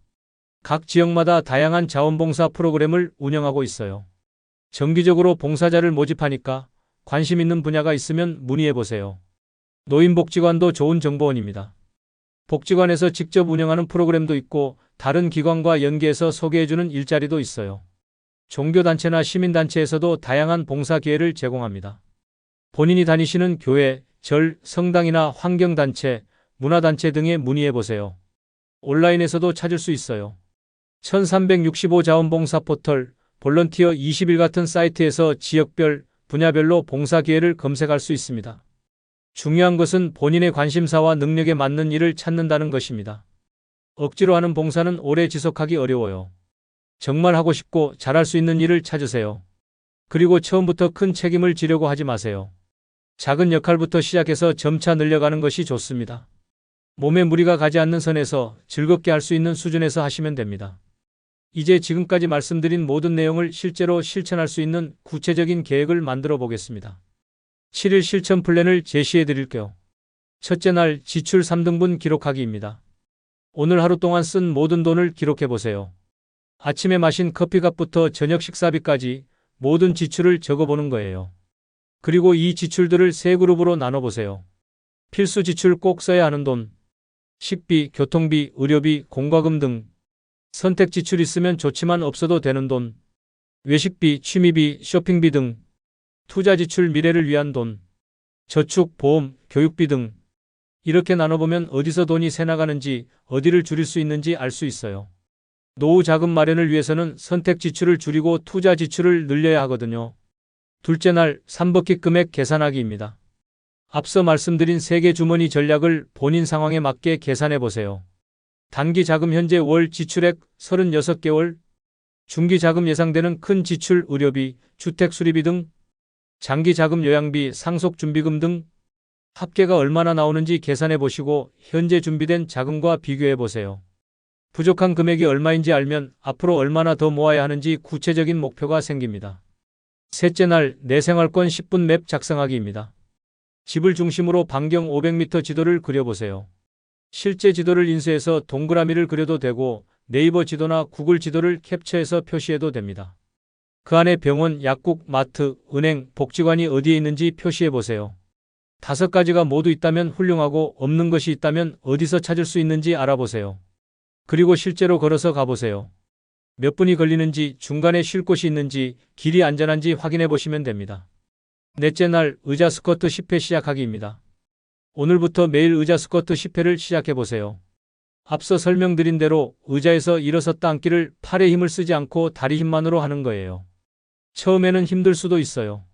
각 지역마다 다양한 자원봉사 프로그램을 운영하고 있어요. 정기적으로 봉사자를 모집하니까 관심 있는 분야가 있으면 문의해보세요. 노인복지관도 좋은 정보원입니다. 복지관에서 직접 운영하는 프로그램도 있고 다른 기관과 연계해서 소개해주는 일자리도 있어요. 종교단체나 시민단체에서도 다양한 봉사 기회를 제공합니다. 본인이 다니시는 교회, 절, 성당이나 환경단체, 문화단체 등에 문의해보세요. 온라인에서도 찾을 수 있어요. 1365 자원봉사 포털, 볼런티어 20일 같은 사이트에서 지역별, 분야별로 봉사 기회를 검색할 수 있습니다. 중요한 것은 본인의 관심사와 능력에 맞는 일을 찾는다는 것입니다. 억지로 하는 봉사는 오래 지속하기 어려워요. 정말 하고 싶고 잘할 수 있는 일을 찾으세요. 그리고 처음부터 큰 책임을 지려고 하지 마세요. 작은 역할부터 시작해서 점차 늘려가는 것이 좋습니다. 몸에 무리가 가지 않는 선에서 즐겁게 할 수 있는 수준에서 하시면 됩니다. 이제 지금까지 말씀드린 모든 내용을 실제로 실천할 수 있는 구체적인 계획을 만들어 보겠습니다. 7일 실천 플랜을 제시해 드릴게요. 첫째 날 지출 3등분 기록하기입니다. 오늘 하루 동안 쓴 모든 돈을 기록해 보세요. 아침에 마신 커피값부터 저녁 식사비까지 모든 지출을 적어보는 거예요. 그리고 이 지출들을 세 그룹으로 나눠보세요. 필수 지출 꼭 써야 하는 돈, 식비, 교통비, 의료비, 공과금 등. 선택 지출 있으면 좋지만 없어도 되는 돈, 외식비, 취미비, 쇼핑비 등. 투자 지출 미래를 위한 돈, 저축, 보험, 교육비 등. 이렇게 나눠보면 어디서 돈이 새나가는지, 어디를 줄일 수 있는지 알 수 있어요. 노후 자금 마련을 위해서는 선택 지출을 줄이고 투자 지출을 늘려야 하거든요. 둘째 날 3버킷 금액 계산하기입니다. 앞서 말씀드린 3개 주머니 전략을 본인 상황에 맞게 계산해 보세요. 단기 자금 현재 월 지출액 36개월, 중기 자금 예상되는 큰 지출 의료비, 주택 수리비 등, 장기 자금 요양비, 상속 준비금 등 합계가 얼마나 나오는지 계산해 보시고 현재 준비된 자금과 비교해 보세요. 부족한 금액이 얼마인지 알면 앞으로 얼마나 더 모아야 하는지 구체적인 목표가 생깁니다. 셋째 날 내 생활권 10분 맵 작성하기입니다. 집을 중심으로 반경 500m 지도를 그려보세요. 실제 지도를 인쇄해서 동그라미를 그려도 되고 네이버 지도나 구글 지도를 캡처해서 표시해도 됩니다. 그 안에 병원, 약국, 마트, 은행, 복지관이 어디에 있는지 표시해 보세요. 5가지가 모두 있다면 훌륭하고 없는 것이 있다면 어디서 찾을 수 있는지 알아보세요. 그리고 실제로 걸어서 가보세요. 몇 분이 걸리는지, 중간에 쉴 곳이 있는지, 길이 안전한지 확인해 보시면 됩니다. 넷째 날 의자 스쿼트 10회 시작하기입니다. 오늘부터 매일 의자 스쿼트 10회를 시작해 보세요. 앞서 설명드린 대로 의자에서 일어섰다 앉기를 팔에 힘을 쓰지 않고 다리 힘만으로 하는 거예요. 처음에는 힘들 수도 있어요.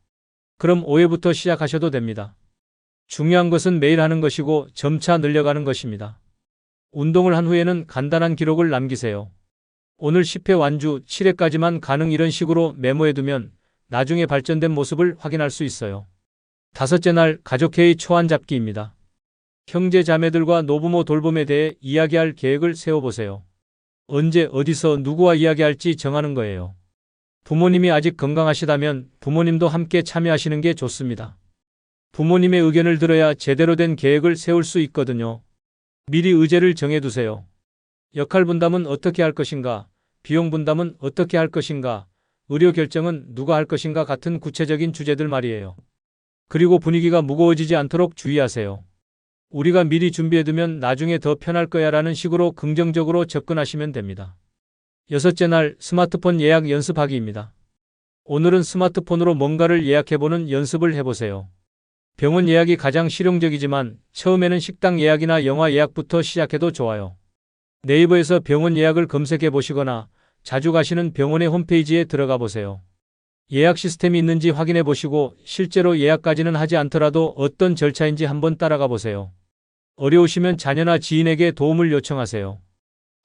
그럼 5회부터 시작하셔도 됩니다. 중요한 것은 매일 하는 것이고 점차 늘려가는 것입니다. 운동을 한 후에는 간단한 기록을 남기세요. 오늘 10회 완주, 7회까지만 가능 이런 식으로 메모해두면 나중에 발전된 모습을 확인할 수 있어요. 다섯째 날 가족회의 초안 잡기입니다. 형제 자매들과 노부모 돌봄에 대해 이야기할 계획을 세워보세요. 언제 어디서 누구와 이야기할지 정하는 거예요. 부모님이 아직 건강하시다면 부모님도 함께 참여하시는 게 좋습니다. 부모님의 의견을 들어야 제대로 된 계획을 세울 수 있거든요. 미리 의제를 정해두세요. 역할 분담은 어떻게 할 것인가, 비용 분담은 어떻게 할 것인가, 의료 결정은 누가 할 것인가 같은 구체적인 주제들 말이에요. 그리고 분위기가 무거워지지 않도록 주의하세요. 우리가 미리 준비해두면 나중에 더 편할 거야 라는 식으로 긍정적으로 접근하시면 됩니다. 여섯째 날 스마트폰 예약 연습하기입니다. 오늘은 스마트폰으로 뭔가를 예약해보는 연습을 해보세요. 병원 예약이 가장 실용적이지만 처음에는 식당 예약이나 영화 예약부터 시작해도 좋아요. 네이버에서 병원 예약을 검색해 보시거나 자주 가시는 병원의 홈페이지에 들어가 보세요. 예약 시스템이 있는지 확인해 보시고 실제로 예약까지는 하지 않더라도 어떤 절차인지 한번 따라가 보세요. 어려우시면 자녀나 지인에게 도움을 요청하세요.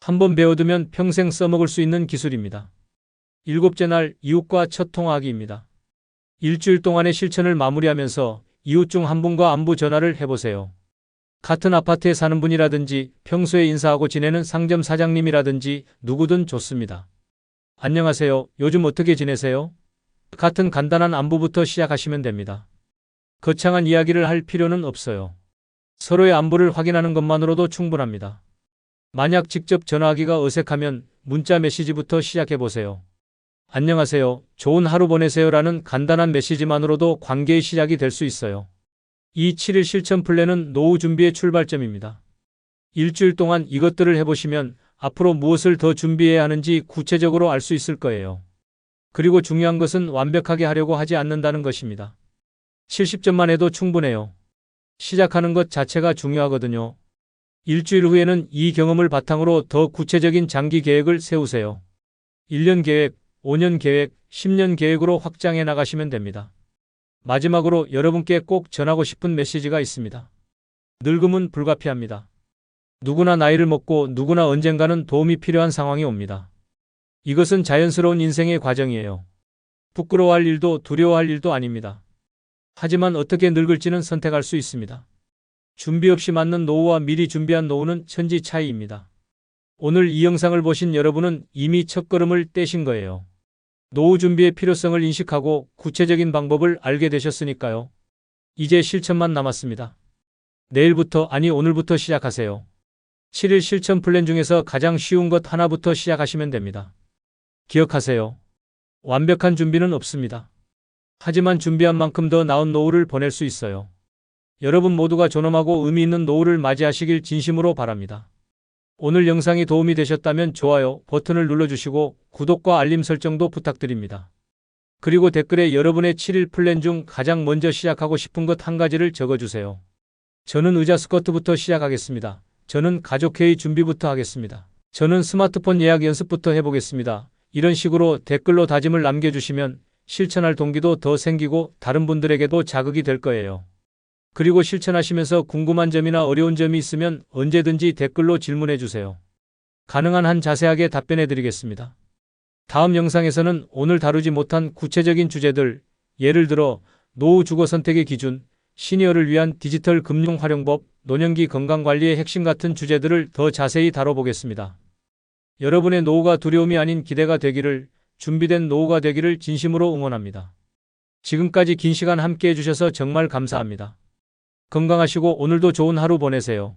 한번 배워두면 평생 써먹을 수 있는 기술입니다. 일곱째 날 이웃과 첫 통화하기입니다. 일주일 동안의 실천을 마무리하면서 이웃 중 한 분과 안부 전화를 해보세요. 같은 아파트에 사는 분이라든지 평소에 인사하고 지내는 상점 사장님이라든지 누구든 좋습니다. 안녕하세요. 요즘 어떻게 지내세요? 같은 간단한 안부부터 시작하시면 됩니다. 거창한 이야기를 할 필요는 없어요. 서로의 안부를 확인하는 것만으로도 충분합니다. 만약 직접 전화하기가 어색하면 문자 메시지부터 시작해보세요. 안녕하세요. 좋은 하루 보내세요 라는 간단한 메시지만으로도 관계의 시작이 될 수 있어요. 이 7일 실천 플랜은 노후 준비의 출발점입니다. 일주일 동안 이것들을 해보시면 앞으로 무엇을 더 준비해야 하는지 구체적으로 알 수 있을 거예요. 그리고 중요한 것은 완벽하게 하려고 하지 않는다는 것입니다. 70점만 해도 충분해요. 시작하는 것 자체가 중요하거든요. 일주일 후에는 이 경험을 바탕으로 더 구체적인 장기 계획을 세우세요. 1년 계획, 5년 계획, 10년 계획으로 확장해 나가시면 됩니다. 마지막으로 여러분께 꼭 전하고 싶은 메시지가 있습니다. 늙음은 불가피합니다. 누구나 나이를 먹고 누구나 언젠가는 도움이 필요한 상황이 옵니다. 이것은 자연스러운 인생의 과정이에요. 부끄러워할 일도 두려워할 일도 아닙니다. 하지만 어떻게 늙을지는 선택할 수 있습니다. 준비 없이 맞는 노후와 미리 준비한 노후는 천지 차이입니다. 오늘 이 영상을 보신 여러분은 이미 첫걸음을 떼신 거예요. 노후 준비의 필요성을 인식하고 구체적인 방법을 알게 되셨으니까요. 이제 실천만 남았습니다. 내일부터 아니 오늘부터 시작하세요. 7일 실천 플랜 중에서 가장 쉬운 것 하나부터 시작하시면 됩니다. 기억하세요. 완벽한 준비는 없습니다. 하지만 준비한 만큼 더 나은 노후를 보낼 수 있어요. 여러분 모두가 존엄하고 의미 있는 노후를 맞이하시길 진심으로 바랍니다. 오늘 영상이 도움이 되셨다면 좋아요 버튼을 눌러주시고 구독과 알림 설정도 부탁드립니다. 그리고 댓글에 여러분의 7일 플랜 중 가장 먼저 시작하고 싶은 것 한 가지를 적어주세요. 저는 의자 스쿼트부터 시작하겠습니다. 저는 가족회의 준비부터 하겠습니다. 저는 스마트폰 예약 연습부터 해보겠습니다. 이런 식으로 댓글로 다짐을 남겨주시면 실천할 동기도 더 생기고 다른 분들에게도 자극이 될 거예요. 그리고 실천하시면서 궁금한 점이나 어려운 점이 있으면 언제든지 댓글로 질문해 주세요. 가능한 한 자세하게 답변해 드리겠습니다. 다음 영상에서는 오늘 다루지 못한 구체적인 주제들, 예를 들어 노후 주거 선택의 기준, 시니어를 위한 디지털 금융 활용법, 노년기 건강관리의 핵심 같은 주제들을 더 자세히 다뤄보겠습니다. 여러분의 노후가 두려움이 아닌 기대가 되기를, 준비된 노후가 되기를 진심으로 응원합니다. 지금까지 긴 시간 함께 해주셔서 정말 감사합니다. 건강하시고 오늘도 좋은 하루 보내세요.